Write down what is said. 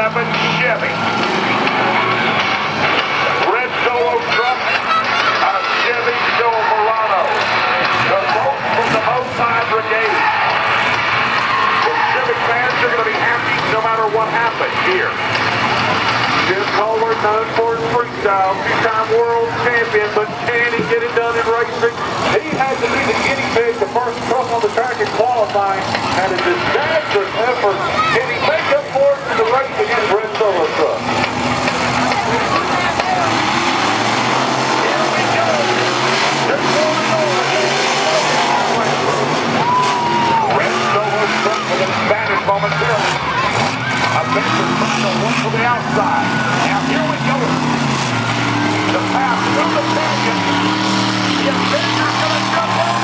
Chevy. Red Solo truck, a Chevy Silverado. The vote from the Mopar Brigade. The Civic fans are going to be happy no matter what happens here. Jim Kohler, known for his freestyle, two-time world champion, but can he get it done in racing? He had to be the guinea pig, the first truck on the track in qualifying, had a disastrous effort. Can he make up for it in the race against Red Solo truck? Red Solo truck with an advantage momentarily. A Benson final one from the outside. Now here we go. The pass through the canyon. The Avenger's going to jump over.